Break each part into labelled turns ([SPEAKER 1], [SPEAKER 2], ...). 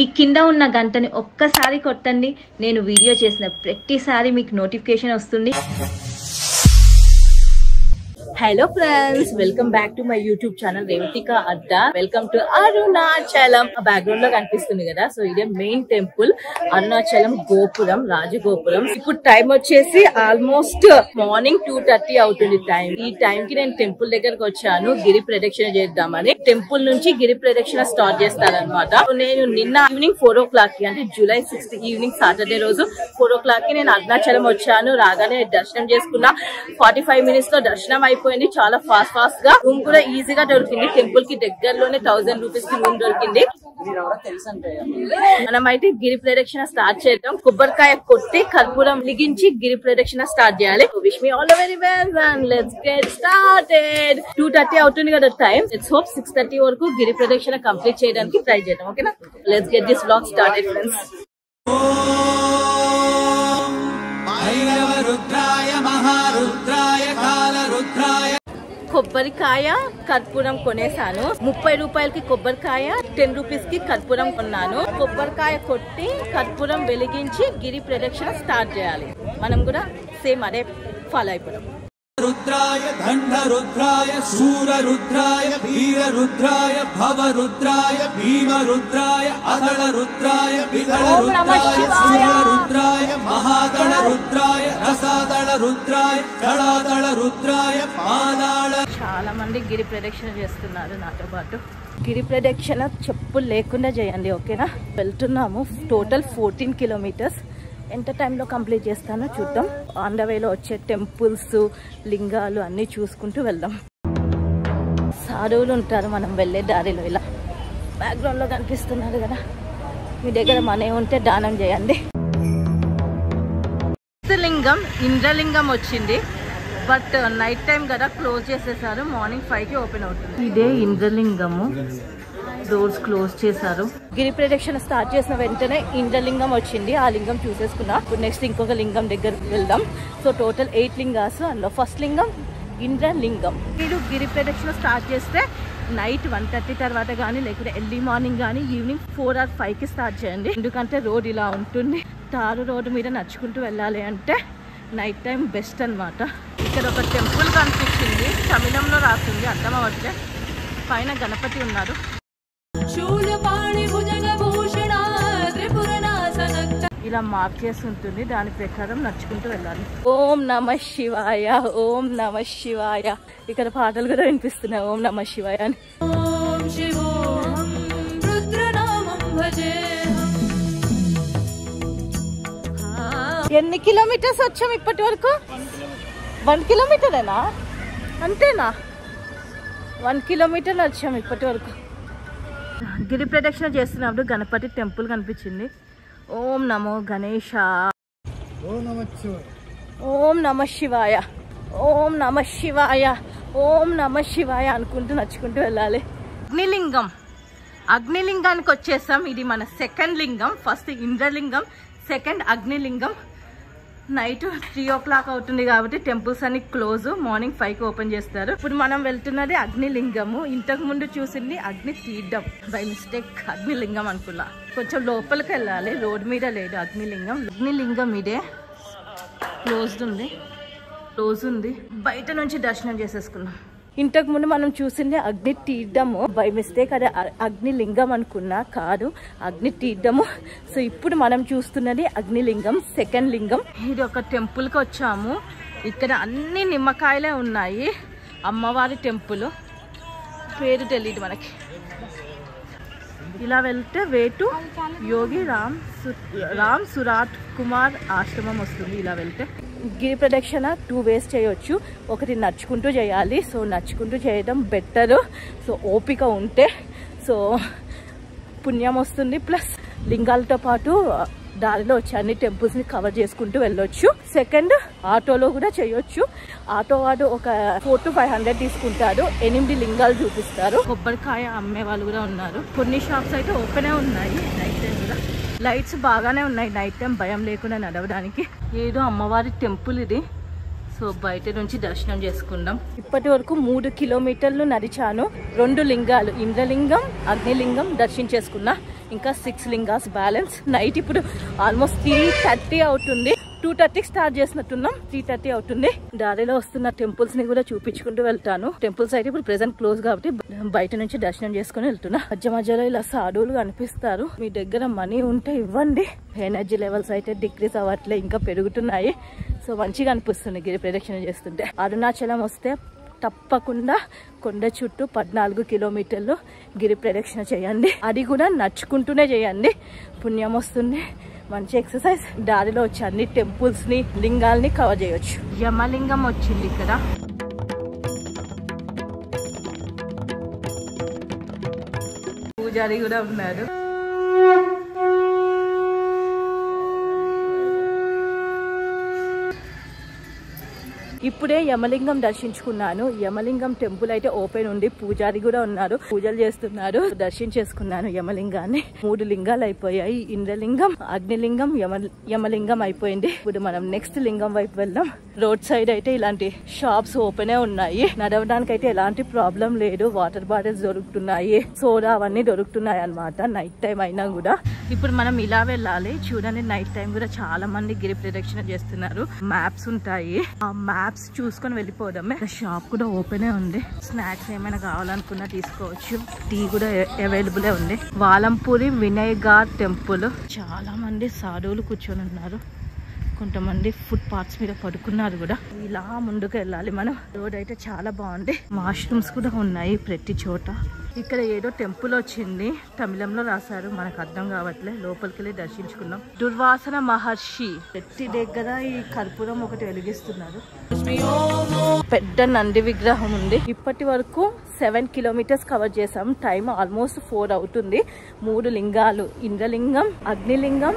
[SPEAKER 1] ఈ కింద ఉన్న గంటని ఒక్కసారి కొట్టండి, నేను వీడియో చేసిన ప్రతిసారి మీకు నోటిఫికేషన్ వస్తుంది. Hello friends, welcome back to my YouTube channel Revathika Adda. Welcome to Arunachalam. Background లో కనిపిస్తుంది కదా, సో ఇదే మెయిన్ టెంపుల్ అరుణాచలం గోపురం, రాజగోపురం. ఇప్పుడు టైం వచ్చేసి ఆల్మోస్ట్ మార్నింగ్ 2:30 అవుతుంది టైం. ఈ టైం కి నేను టెంపుల్ దగ్గరకు వచ్చాను గిరి ప్రదక్షిణ చేద్దామని. టెంపుల్ నుంచి గిరి ప్రదక్షిణ స్టార్ట్ చేస్తారనమాట. నేను నిన్న ఈవినింగ్ 4 o'clock కి, అంటే July 6th ఈవినింగ్ సాటర్డే రోజు 4 o'clock కి నేను అరుణాచలం వచ్చాను. రాగానే దర్శనం చేసుకున్నా. 45 minutes లో దర్శనం అయిపోయింది. చాలా ఫాస్ట్ గా రూమ్ కూడా ఈజీగా దొరికింది. టెంపుల్ కి దగ్గరలోనే 1000 rupees కి రూమ్ దొరికింది. మనమైతే గిరి ప్రదక్షిణ స్టార్ట్ చేద్దాం. కొబ్బరికాయ కొట్టి కర్పూరం వెలిగించి గిరి ప్రదక్షిణ స్టార్ట్ చేయాలి. Wish me all the very best and let's get started. 2:30 అవుతుంది కదా టైం. లెట్స్ హోప్ 6:30 వరకు గిరి ప్రదక్షిణ కంప్లీట్ చేయడానికి ట్రై చేద్దాం. ఓకేనా, let's get this vlog started friends. కొబ్బరికాయ కర్పూరం కొనేసాను. 30 రూపాయలకి కొబ్బరికాయ, 10 rupees కి కర్పూరం కొన్నాను. కొబ్బరికాయ కొట్టి కర్పూరం వెలిగించి గిరి ప్రదక్షిణ స్టార్ట్ చేయాలి. మనం కూడా సేమ్ అదే ఫాలో అయిపోతాం.
[SPEAKER 2] रुद्राय दंड रुद्राय शूर रुद्राय वीर रुद्राय भव रुद्राय भीम रुद्राय अदल रुद्राय विदल रुद्राय सूर्य रुद्राय महादल रुद्राय रसादल रुद्राय दलादल रुद्राय पादाल. చాలా మంది గిరి ప్రదక్షిణ చేస్తున్నారు నాతో పాటు. గిరి ప్రదక్షిణ చెప్పులు లేకుండా చేయండి, ఓకేనా? వెళ్తున్నాము. Total 14 kilometers. ఎంత టైంలో కంప్లీట్ చేస్తానో చూద్దాం. ఆన్ ద వేలో వచ్చే టెంపుల్స్, లింగాలు అన్ని చూసుకుంటూ వెళ్దాం. సాధువులు ఉంటారు మనం వెళ్ళే దారిలో. ఇలా బ్యాక్గ్రౌండ్ లో కనిపిస్తున్నారు కదా, మీ దగ్గర మనీ ఉంటే దానం చేయండి. లింగం ఇంద్రలింగం వచ్చింది, బట్ నైట్ టైం కదా క్లోజ్ చేసేసారు. మార్నింగ్ 5 కి ఓపెన్ అవుతుంది. ఇదే ఇంద్రలింగము, డోర్స్ క్లోజ్ చేశారు. గిరి ప్రదక్షిణ స్టార్ట్ చేసిన వెంటనే ఇంద్రలింగం వచ్చింది. ఆ లింగం చూసేసుకున్నా. ఇప్పుడు నెక్స్ట్ ఇంకొక లింగం దగ్గరికి వెళ్దాం. So total 8 lingas. అందులో ఫస్ట్ లింగం ఇంద్రలింగం. మీరు గిరి ప్రదక్షిణ స్టార్ట్ చేస్తే నైట్ 1:30 తర్వాత కానీ, లేకపోతే ఎర్లీ మార్నింగ్ కానీ, ఈవినింగ్ 4 or 5 కి స్టార్ట్ చేయండి. ఎందుకంటే రోడ్ ఇలా ఉంటుంది. తారు రోడ్డు మీద నడుచుకుంటూ వెళ్ళాలి అంటే నైట్ టైం బెస్ట్ అనమాట. ఇక్కడ ఒక టెంపుల్ కనిపించింది, తమిళంలో రాస్తుంది, అర్థం అవ్వట్లే. పైన గణపతి ఉన్నారు. ఇలా మార్క్ చేసి ఉంటుంది, దాని ప్రకారం నడుచుకుంటూ వెళ్ళాలి. ఓం నమ శివాయ, ఓం నమ శివాయ. ఇక్కడ పాటలు కూడా వినిపిస్తున్నాయి, ఓం నమ శివాయ అని. ఎన్ని కిలోమీటర్స్ వచ్చాం ఇప్పటి వరకు? 1 kilometer అంతేనా? 1 kilometer వచ్చాము ఇప్పటి వరకు. గిరి ప్రదక్షిణ చేస్తున్నప్పుడు గణపతి టెంపుల్ కనిపించింది. ఓం నమో గణేశ, ఓం నమ శివాయ, ఓం నమ శివాయ, ఓం నమ శివాయ అనుకుంటూ నడుచుకుంటూ వెళ్ళాలి. అగ్నిలింగం, అగ్నిలింగానికి వచ్చేసాం. ఇది మన సెకండ్ లింగం. ఫస్ట్ ఇంద్రలింగం, సెకండ్ అగ్నిలింగం. నైట్ 3 o'clock అవుతుంది కాబట్టి టెంపుల్స్ అన్ని క్లోజ్. మార్నింగ్ 5 కి ఓపెన్ చేస్తారు. ఇప్పుడు మనం వెళ్తున్నది అగ్నిలింగము. ఇంతకు ముందు చూసింది అగ్ని తీర్థం. బై మిస్టేక్ అగ్నిలింగం అనుకున్నా. కొంచెం లోపలికి వెళ్ళాలి, రోడ్ మీద లేదు అగ్నిలింగం. అగ్నిలింగం ఇదే, క్లోజ్డ్ ఉంది, క్లోజ్ ఉంది. బయట నుంచి దర్శనం చేసేసుకున్నాం. ఇంతకు ముందు మనం చూసింది అగ్ని తీర్థము. బై మిస్టేక్ అదే అగ్నిలింగం అనుకున్నా, కాదు అగ్ని తీర్థము. సో ఇప్పుడు మనం చూస్తున్నది అగ్నిలింగం, సెకండ్ లింగం. ఇది ఒక టెంపుల్ కి వచ్చాము. ఇక్కడ అన్ని నిమ్మకాయలే ఉన్నాయి. అమ్మవారి టెంపుల్, పేరు తెలియదు మనకి. ఇలా వెళ్తే వేటు యోగి రామ్ సురాట్ కుమార్ ఆశ్రమం వస్తుంది. ఇలా వెళ్తే గిరి ప్రదక్షిణ 2 ways చేయొచ్చు. ఒకటి నడుచుకుంటూ చేయాలి. సో నడుచుకుంటూ చేయడం బెటర్. సో ఓపిక ఉంటే సో పుణ్యం వస్తుంది. ప్లస్ లింగాలతో పాటు దారిలో వచ్చి అన్ని టెంపుల్స్ ని కవర్ చేసుకుంటూ వెళ్ళొచ్చు. సెకండ్ ఆటోలో కూడా చేయొచ్చు. ఆటో వాడు ఒక 400 to 500 తీసుకుంటారు. 8 లింగాలు చూపిస్తారు. కొబ్బరికాయ అమ్మే వాళ్ళు కూడా ఉన్నారు. కొన్ని షాప్స్ అయితే ఓపెనే ఉన్నాయి నైట్ టైం కూడా. లైట్స్ బాగానే ఉన్నాయి నైట్ టైం, భయం లేకుండా నడవడానికి. ఏదో అమ్మవారి టెంపుల్ ఇది. సో సో బయట నుంచి దర్శనం చేసుకుందాం. ఇప్పటి వరకు 3 కిలోమీటర్లు నడిచాను. 2 లింగాలు ఇంద్రలింగం, అగ్నిలింగం దర్శించేసుకున్నా. ఇంకా 6 లింగాస్ బ్యాలెన్స్. నైట్ ఇప్పుడు ఆల్మోస్ట్ 3:30 అవుతుంది. 2:30కి స్టార్ట్ చేసినట్టున్నాం, 3:30 అవుతుంది. దారిలో వస్తున్న టెంపుల్స్ ని కూడా చూపించుకుంటూ వెళ్తాను. టెంపుల్స్ అయితే ఇప్పుడు ప్రెసెంట్ క్లోజ్ కాబట్టి బయట నుంచి దర్శనం చేసుకుని వెళ్తున్నా. మధ్యలో ఇలా సాధువులు కనిపిస్తారు. మీ దగ్గర మనీ ఉంటే ఇవ్వండి. ఎనర్జీ లెవెల్స్ అయితే డిక్రీజ్ అవ్వట్లే, ఇంకా పెరుగుతున్నాయి. సో మంచిగా అనిపిస్తుంది గిరి ప్రదక్షిణ చేస్తుంటే. అరుణాచలం వస్తే తప్పకుండా కొండ చుట్టూ 14 కిలోమీటర్లు గిరి ప్రదక్షిణ చేయండి. అది కూడా నడుచుకుంటూనే చేయండి, పుణ్యం వస్తుంది. మంచి ఎక్సర్సైజ్. దారిలో వచ్చి అన్ని టెంపుల్స్ ని, లింగాల్ని కవర్ చేయొచ్చు. యమలింగం వచ్చింది ఇక్కడ. పూజారి కూడా ఉన్నారు. ఇప్పుడే యమలింగం దర్శించుకున్నాను. యమలింగం టెంపుల్ అయితే ఓపెన్ ఉంది. పూజారి కూడా ఉన్నారు, పూజలు చేస్తున్నారు. దర్శించేసుకున్నాను యమలింగాన్ని. 3 లింగాలు అయిపోయాయి. ఇంద్రలింగం, అగ్నిలింగం, యమలింగం అయిపోయింది. ఇప్పుడు మనం నెక్స్ట్ లింగం వైపు వెళ్దాం. రోడ్ సైడ్ అయితే ఇలాంటి షాప్స్ ఓపెనే ఉన్నాయి. నడవడానికి అయితే ఎలాంటి ప్రాబ్లం లేదు. వాటర్ బాటిల్స్ దొరుకుతున్నాయి, సోడా అవన్నీ దొరుకుతున్నాయి అన్నమాట. నైట్ టైం అయినా కూడా. ఇప్పుడు మనం ఇలా వెళ్ళాలి. చూడండి, నైట్ టైం కూడా చాలా మంది గిరి ప్రదక్షిణ చేస్తున్నారు. మ్యాప్స్ ఉంటాయి, ఆ మ్యాప్స్ చూసుకొని వెళ్ళిపోవడమే. షాప్ కూడా ఓపెనే ఉంది. స్నాక్స్ ఏమైనా కావాలనుకున్నా తీసుకోవచ్చు. టీ కూడా అవైలబుల్ ఉంది. వాలంపూరి వినయగార్ టెంపుల్. చాలా మంది సాధువులు కూర్చొని ఉన్నారు. కొంతమంది ఫుట్ పాత్స్ మీద పడుకున్నారు కూడా. ఇలా ముందుకు వెళ్ళాలి మనం. రోడ్ అయితే చాలా బాగుంది. వాష్రూమ్స్ కూడా ఉన్నాయి ప్రతి చోట. ఇక్కడ ఏదో టెంపుల్ వచ్చింది, తమిళంలో రాశారు, మనకు అర్థం కావట్లే. లోపలికి వెళ్ళి దర్శించుకున్నాం. దుర్వాసన మహర్షి ప్రతి దగ్గర ఈ కర్పూరం ఒకటి వెలిగిస్తున్నారు. పెద్ద నంది విగ్రహం ఉంది. ఇప్పటి వరకు 7 కిలోమీటర్స్ కవర్ చేసాం. టైం ఆల్మోస్ట్ 4 అవుతుంది. 3 లింగాలు ఇంద్రలింగం, అగ్నిలింగం,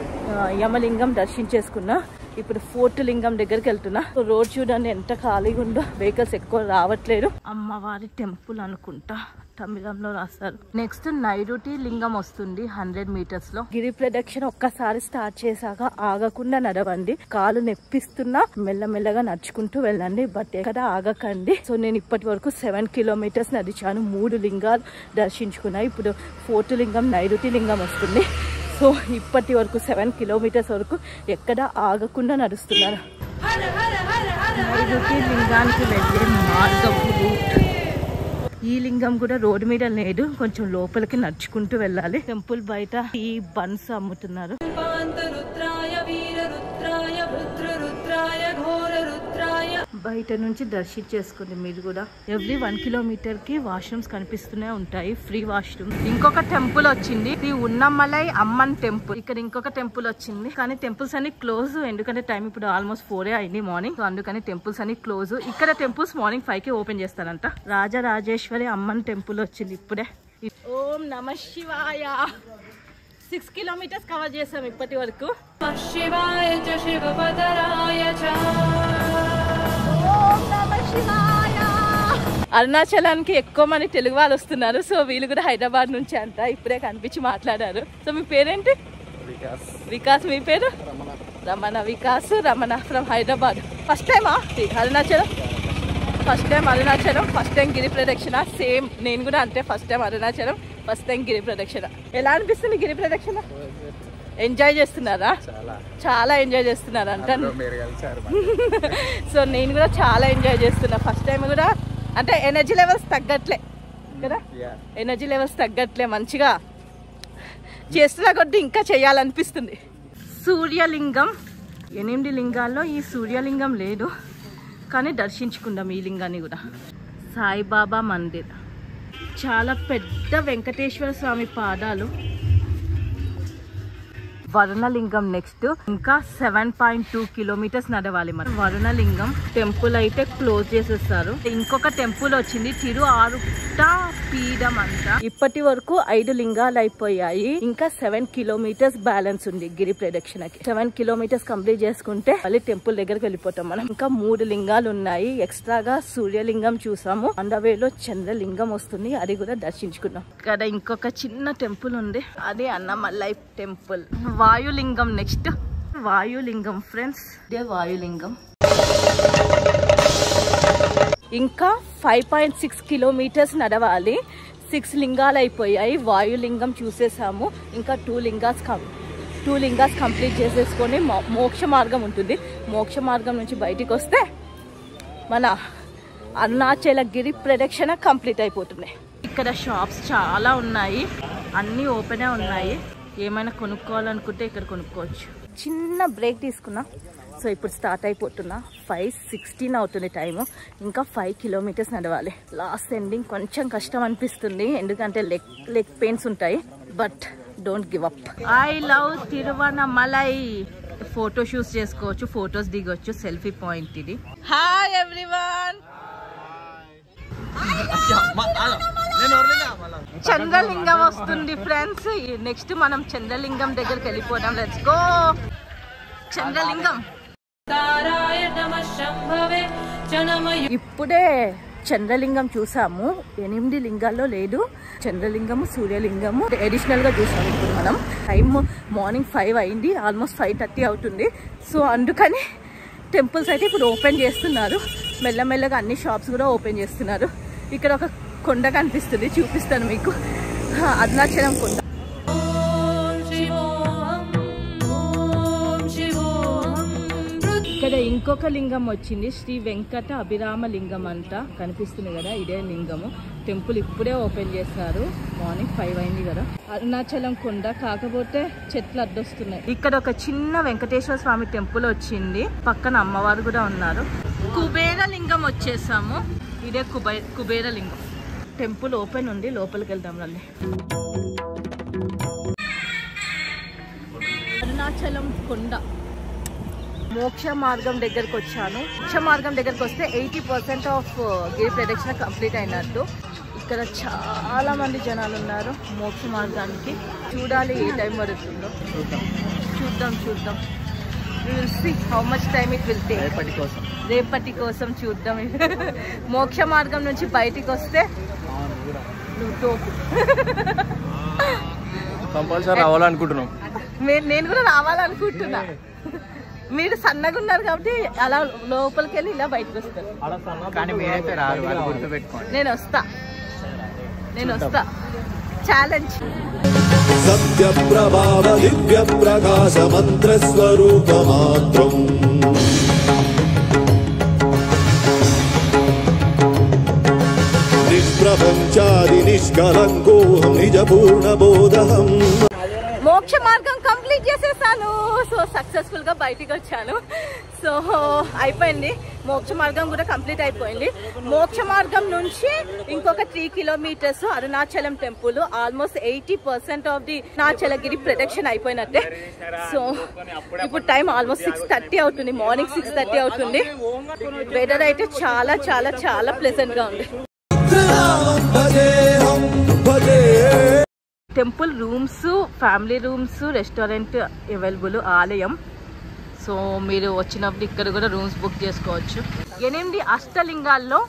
[SPEAKER 2] యమలింగం దర్శించేసుకున్నా. ఇప్పుడు 4th లింగం దగ్గరికి వెళ్తున్నా. రోడ్ చూడండి ఎంత ఖాళీగా ఉందో. వెహికల్స్ ఎక్కువ రావట్లేదు. అమ్మవారి టెంపుల్ అనుకుంటా, తమిళంలో రాస్తారు. నెక్స్ట్ నైరుతి లింగం వస్తుంది 100 మీటర్స్ లో. గిరి ప్రదక్షిణ ఒక్కసారి స్టార్ట్ చేశాక ఆగకుండా నడవండి. కాలు నెప్పిస్తున్నా మెల్లమెల్లగా నడుచుకుంటూ వెళ్ళండి, బట్ ఎక్కడ ఆగకండి. సో నేను ఇప్పటి వరకు 7 కిలోమీటర్స్ నడిచాను. 3 లింగాలు దర్శించుకున్నా. ఇప్పుడు 4th లింగం నైరుతి లింగం వస్తుంది. సో ఇప్పటి వరకు 7 కిలోమీటర్స్ వరకు ఎక్కడ ఆగకుండా నడుస్తున్నాను. నైరుతి లింగానికి వెళ్ళే మార్గం రూట్. ఈ లింగం కూడా రోడ్డు మీద లేదు, కొంచెం లోపలికి నడుచుకుంటూ వెళ్ళాలి. టెంపుల్ బయట ఈ బన్స్ అమ్ముతున్నారు. బయట నుంచి దర్శించేసుకోండి మీరు కూడా. ఎవ్రీ 1 కిలోమీటర్ కి వాష్రూమ్స్ కనిపిస్తూనే ఉంటాయి, ఫ్రీ వాష్రూమ్. ఇంకొక టెంపుల్ వచ్చింది, ఇది ఉన్నమలై అమ్మన్ టెంపుల్. ఇక్కడ ఇంకొక టెంపుల్ వచ్చింది, కానీ టెంపుల్స్ అన్ని క్లోజ్. ఎందుకంటే టైం ఇప్పుడు ఆల్మోస్ట్ 4 అయింది మార్నింగ్. సో అందుకని టెంపుల్స్ అన్ని క్లోజ్. ఇక్కడ టెంపుల్స్ మార్నింగ్ 5కి ఓపెన్ చేస్తారంట. రాజరాజేశ్వరి అమ్మన్ టెంపుల్ వచ్చింది ఇప్పుడే. ఓం నమః శివాయ. 6 కిలోమీటర్స్ కవర్ చేసాం ఇప్పటి వరకు. శివాయ చ శివపదరాయ చ. ఓం నమః శివాయ. అరుణాచలానికి ఎక్కువ మంది తెలుగు వాళ్ళు వస్తున్నారు. సో వీళ్ళు కూడా హైదరాబాద్ నుంచి అంట. ఇప్పుడే కనిపించి మాట్లాడారు. సో మీ పేరేంటి? వికాస్. మీ పేరు? రమణ. వికాస్, రమణ ఫ్రమ్ హైదరాబాద్. ఫస్ట్ టైమా Arunachalam? First time Arunachalam, first time గిరి ప్రదక్షిణ. సేమ్ నేను కూడా అంతే, first time Arunachalam, first time గిరి ప్రదక్షిణ. ఎలా అనిపిస్తుంది గిరి ప్రదక్షిణ? ఎంజాయ్ చేస్తున్నారా? చాలా ఎంజాయ్ చేస్తున్నారు అంట. సో నేను కూడా చాలా ఎంజాయ్ చేస్తున్నా. ఫస్ట్ టైం కూడా అంటే ఎనర్జీ లెవెల్స్ తగ్గట్లే కదా, ఎనర్జీ లెవెల్స్ తగ్గట్లే. మంచిగా చేస్తున్నా కొద్ది ఇంకా చేయాలనిపిస్తుంది. సూర్యలింగం. 8 లింగాల్లో ఈ సూర్యలింగం లేదు, కానీ దర్శించుకుందాం ఈ లింగాన్ని కూడా. సాయిబాబా మందిర్. చాలా పెద్ద వెంకటేశ్వర స్వామి పాదాలు. వరుణలింగం నెక్స్ట్. ఇంకా 7.2 కిలోమీటర్స్ నడవాలి మనం. వరుణలింగం టెంపుల్ అయితే క్లోజ్ చేసేస్తారు. ఇంకొక టెంపుల్ వచ్చింది, తిరు ఆరుట్ట పీఠం అంట. ఇప్పటి వరకు 5 లింగాలు అయిపోయాయి. ఇంకా 7 కిలోమీటర్స్ బ్యాలెన్స్ ఉంది గిరి ప్రదక్షిణకి. 7 కిలోమీటర్స్ కంప్లీట్ చేసుకుంటే మళ్ళీ టెంపుల్ దగ్గరికి వెళ్ళిపోతాం మనం. ఇంకా 3 లింగాలు ఉన్నాయి. ఎక్స్ట్రాగా సూర్యలింగం చూసాము. అండవేలో చంద్రలింగం వస్తుంది, అది కూడా దర్శించుకున్నాం. ఇక్కడ ఇంకొక చిన్న టెంపుల్ ఉంది, అది అన్నమలై టెంపుల్. వాయులింగం నెక్స్ట్. వాయులింగం ఫ్రెండ్స్, ఇదే వాయులింగం. ఇంకా 5.6 కిలోమీటర్స్ నడవాలి. 6 లింగాలు అయిపోయాయి. వాయులింగం చూసేసాము. ఇంకా 2 లింగాస్ కంప్లీట్ చేసేసుకొని మోక్ష మార్గం ఉంటుంది. మోక్ష మార్గం నుంచి బయటికి వస్తే మన అరుణాచల గిరి ప్రదక్షిణ కంప్లీట్ అయిపోతుంది. ఇక్కడ షాప్స్ చాలా ఉన్నాయి, అన్నీ ఓపెనే ఉన్నాయి. ఏమైనా కొనుక్కోవాలనుకుంటే ఇక్కడ కొనుక్కోవచ్చు. చిన్న బ్రేక్ తీసుకున్నా. సో ఇప్పుడు స్టార్ట్ అయిపోతున్నా. 5:16 అవుతుంది టైము. ఇంకా 5 కిలోమీటర్స్ నడవాలి. లాస్ట్ ఎండింగ్ కొంచెం కష్టం అనిపిస్తుంది, ఎందుకంటే లెగ్ పెయిన్స్ ఉంటాయి. But don't give up. I love Tiruvannamalai. Photo shoots చేసుకోవచ్చు, ఫొటోస్ దిగొచ్చు. సెల్ఫీ పాయింట్ ఇది. Hi everyone. చంద్రలింగం వస్తుంది ఫ్రెండ్స్. నెక్స్ట్ మనం చంద్రలింగం దగ్గరికి వెళ్ళిపోదాం. Let's go. చంద్రలింగం ఇప్పుడే చంద్రలింగం చూసాము. 8 లింగాల్లో లేదు చంద్రలింగము, సూర్యలింగము అడిషనల్ గా చూసాము. ఇప్పుడు మనం టైం మార్నింగ్ 5 అయింది, ఆల్మోస్ట్ 5:30 అవుతుంది. సో అందుకని టెంపుల్స్ అయితే ఇప్పుడు ఓపెన్ చేస్తున్నారు. మెల్లమెల్లగా అన్ని షాప్స్ కూడా ఓపెన్ చేస్తున్నారు. ఇక్కడ ఒక కొండ కనిపిస్తుంది, చూపిస్తాను మీకు. అరుణాచలం కొండ. ఇక్కడ ఇంకొక లింగం వచ్చింది, శ్రీ వెంకట అభిరామ లింగం అంట కనిపిస్తుంది కదా, ఇదే లింగము. టెంపుల్ ఇప్పుడే ఓపెన్ చేస్తారు. మార్నింగ్ 5 అయింది కదా. అరుణాచలం కొండ, కాకపోతే చెట్లు అడ్డొస్తున్నాయి. ఇక్కడ ఒక చిన్న వెంకటేశ్వర స్వామి టెంపుల్ వచ్చింది, పక్కన అమ్మవారు కూడా ఉన్నారు. కుబేర లింగం వచ్చేసాము. ఇదే కుబేర లింగం. టెంపుల్ ఓపెన్ ఉంది, లోపలికి వెళ్దాం రండి. అరుణాచలం కొండ మోక్ష మార్గం దగ్గరకు వచ్చాను. మోక్ష మార్గం దగ్గరకు వస్తే 80% ఆఫ్ గిరి ప్రదక్షిణ కంప్లీట్ అయినట్టు. ఇక్కడ చాలా మంది జనాలు ఉన్నారు మోక్ష మార్గానికి. చూడాలి ఏ టైం పడుతుందో. చూద్దాం. We will see how much time it will take. రేపటి కోసం చూద్దాం. మోక్ష మార్గం నుంచి బయటికి వస్తే
[SPEAKER 3] కంపల్సరీ రావాలనుకుంటున్నాం.
[SPEAKER 2] నేను కూడా రావాలనుకుంటున్నా. మీరు సన్నగా ఉన్నారు కాబట్టి అలా లోపలికి వెళ్ళి ఇలా బయటకు వస్తారు. నేను వస్తా. ఛాలెంజ్.
[SPEAKER 4] సత్య ప్రభావ దివ్య ప్రకాశ మంత్ర స్వరూప మాత్రం నిష్ప్రపంచాది నిష్కలంకోహం నిజ పూర్ణ బోధహం.
[SPEAKER 2] మోక్ష మార్గం కంప్లీట్ చేసేసాను. సో సక్సెస్ఫుల్ గా బయటికి వచ్చాను. సో అయిపోయింది, మోక్ష మార్గం కూడా కంప్లీట్ అయిపోయింది. మోక్ష మార్గం నుంచి ఇంకొక 3 kilometres Arunachalam temple. Almost 80% of the Arunachalagiri ప్రదక్షిణ అయిపోయినట్టే. సో ఇప్పుడు టైం ఆల్మోస్ట్ 6:30 అవుతుంది. మార్నింగ్ 6:30 అవుతుంది. వెదర్ అయితే చాలా చాలా చాలా ప్లెజెంట్ గా ఉంది. Temple rooms, family rooms, restaurant available. ఆలయం. సో మీరు వచ్చినప్పుడు ఇక్కడ కూడా రూమ్స్ బుక్ చేసుకోవచ్చు. 8 అష్టలింగాల్లో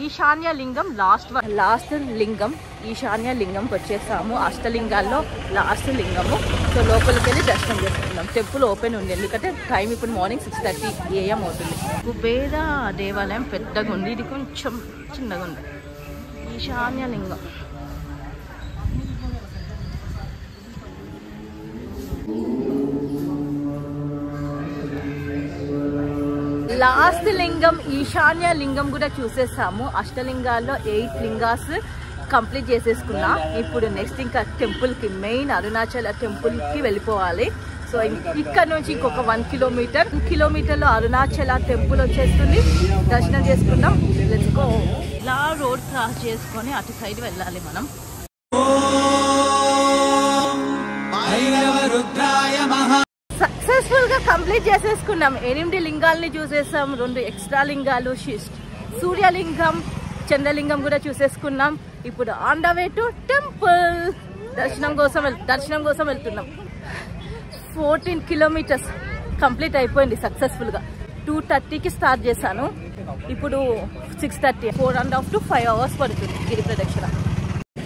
[SPEAKER 2] ఈశాన్య లింగం లాస్ట్ లింగం. ఈశాన్య లింగంకి వచ్చేసాము. అష్టలింగాల్లో లాస్ట్ లింగము. సో లోపలికి వెళ్ళి దర్శనం చేసుకుందాం. టెంపుల్ ఓపెన్ ఉంది, ఎందుకంటే టైం ఇప్పుడు మార్నింగ్ 6:30 AM అవుతుంది. కుబేర దేవాలయం పెద్దగా ఉంది, ఇది కొంచెం చిన్నగా ఉంది. ఈశాన్య లింగం. లాస్ట్ లింగం ఈశాన్య లింగం కూడా చూసేసాము. అష్టలింగాల్లో 8 లింగాస్ కంప్లీట్ చేసేసుకున్నా. ఇప్పుడు నెక్స్ట్ ఇంకా టెంపుల్కి, మెయిన్ అరుణాచల టెంపుల్కి వెళ్ళిపోవాలి. సో ఇక్కడ నుంచి ఇంకొక 1 కిలోమీటర్లో అరుణాచల టెంపుల్ వచ్చేస్తుంది. దర్శనం చేసుకుందాం. Let's go. ఇలా రోడ్ క్రాస్ చేసుకొని అటు సైడ్ వెళ్ళాలి మనం. సక్సెస్ఫుల్ గా కంప్లీట్ చేసేసుకున్నాం. 8 లింగాల్ని చూసేసాం. 2 ఎక్స్ట్రా లింగాలు, సూర్యలింగం, చంద్రలింగం కూడా చూసేసుకున్నాం. ఇప్పుడు on the way to temple. దర్శనం కోసం వెళ్తున్నాం. 14 కిలోమీటర్స్ కంప్లీట్ అయిపోయింది సక్సెస్ఫుల్ గా. 2:30కి స్టార్ట్ చేశాను. ఇప్పుడు 6:30. 4.5 to 5 hours పడుతుంది గిరి ప్రదక్షిణ.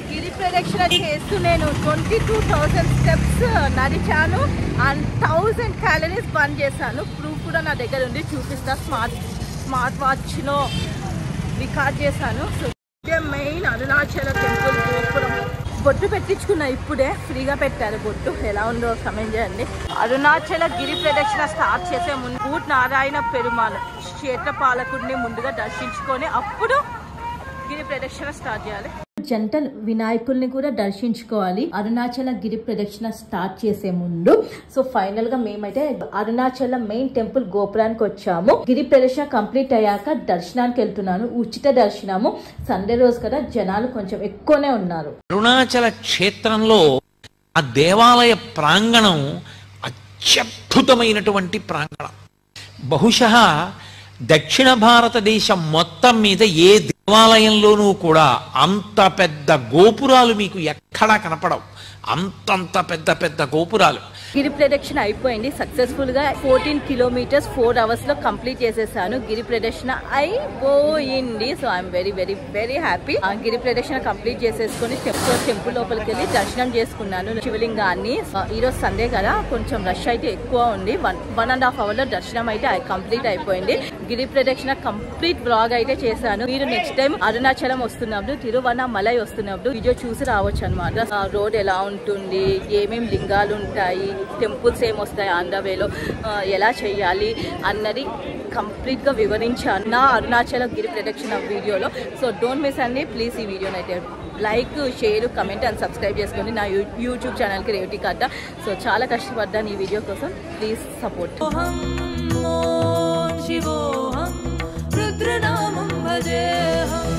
[SPEAKER 2] గిరి ప్రదక్షిణ చేస్తూ నేను 22,000 స్టెప్స్ నడిచాను అండ్ 1000 క్యాలరీస్ బర్న్ చేశాను. ప్రూఫ్ కూడా నా దగ్గర ఉంది, చూపిస్తా. స్మార్ట్ వాచ్లో రికార్డ్ చేశాను. సో ఇదే మెయిన్ అరుణాచల టెంపుల్ గోపురం. బొట్టు పెట్టించుకున్నా ఇప్పుడే, ఫ్రీగా పెట్టారు బొట్టు. ఎలా ఉందో కమెంట్ చేయండి. అరుణాచల గిరి ప్రదక్షిణ స్టార్ట్ చేసే ముందు భూట్ నారాయణ పెరుమాళ్ క్షేత్రపాలకుడిని ముందుగా దర్శించుకొని అప్పుడు గిరి ప్రదక్షిణ స్టార్ట్ చేయాలి.
[SPEAKER 1] జంట వినాయకుల్ని కూడా దర్శించుకోవాలి అరుణాచల గిరి ప్రదక్షిణ స్టార్ట్ చేసే ముందు. సో ఫైనల్ గా మేమైతే అరుణాచల మెయిన్ టెంపుల్ గోపురానికి వచ్చాము. గిరి ప్రదక్షిణ కంప్లీట్ అయ్యాక దర్శనానికి వెళ్తున్నాను. ఉచిత దర్శనము, సండే రోజు కదా, జనాలు కొంచెం ఎక్కువనే ఉన్నారు.
[SPEAKER 5] అరుణాచల క్షేత్రంలో ఆ దేవాలయ ప్రాంగణం అత్యద్భుతమైనటువంటి ప్రాంగణం. బహుశः దక్షిణ భారతదేశం మొత్తం మీద ఏ దేవాలయంలోనూ కూడా అంత పెద్ద గోపురాలు మీకు ఎక్కడా కనపడవు. అంతంత పెద్ద పెద్ద గోపురాలు.
[SPEAKER 2] గిరి ప్రదక్షిణ అయిపోయింది సక్సెస్ఫుల్ గా. 14 కిలోమీటర్స్ 4 hours లో కంప్లీట్ చేసేసాను. గిరి ప్రదక్షిణ అయిపోయింది. So I'm very very very happy. గిరి ప్రదక్షిణ కంప్లీట్ చేసేసుకుని టెంపుల్ లోపలికి వెళ్ళి దర్శనం చేసుకున్నాను శివలింగాన్ని. ఈ రోజు సండే కదా, కొంచెం రష్ అయితే ఎక్కువ ఉంది. 1.5 hour లో దర్శనం అయితే కంప్లీట్ అయిపోయింది. గిరి ప్రదక్షిణ కంప్లీట్ బ్లాగ్ అయితే చేశాను. మీరు నెక్స్ట్ టైం అరుణాచలం వస్తున్నప్పుడు, తిరువన్నామలై వస్తున్నప్పుడు వీడియో చూసి రావచ్చు అనమాట. రోడ్ ఎలా ఉంటుంది, ఏమేమి లింగాలు ఉంటాయి, టెంపుల్స్ ఏమొస్తాయి ఆంధ్ర వేలో, ఎలా చేయాలి అన్నది కంప్లీట్గా వివరించాను నా అరుణాచల గిరి ప్రదక్షిణ వీడియోలో. సో డోంట్ మిస్ అండి. ప్లీజ్ ఈ వీడియోని అయితే like, share, comment and subscribe చేసుకోండి నా యూట్యూబ్ ఛానల్కి రేవతిక అడ్డా. సో చాలా కష్టపడ్డాను ఈ వీడియో కోసం. Please support. శివోహం రుద్రనామం భజేహం.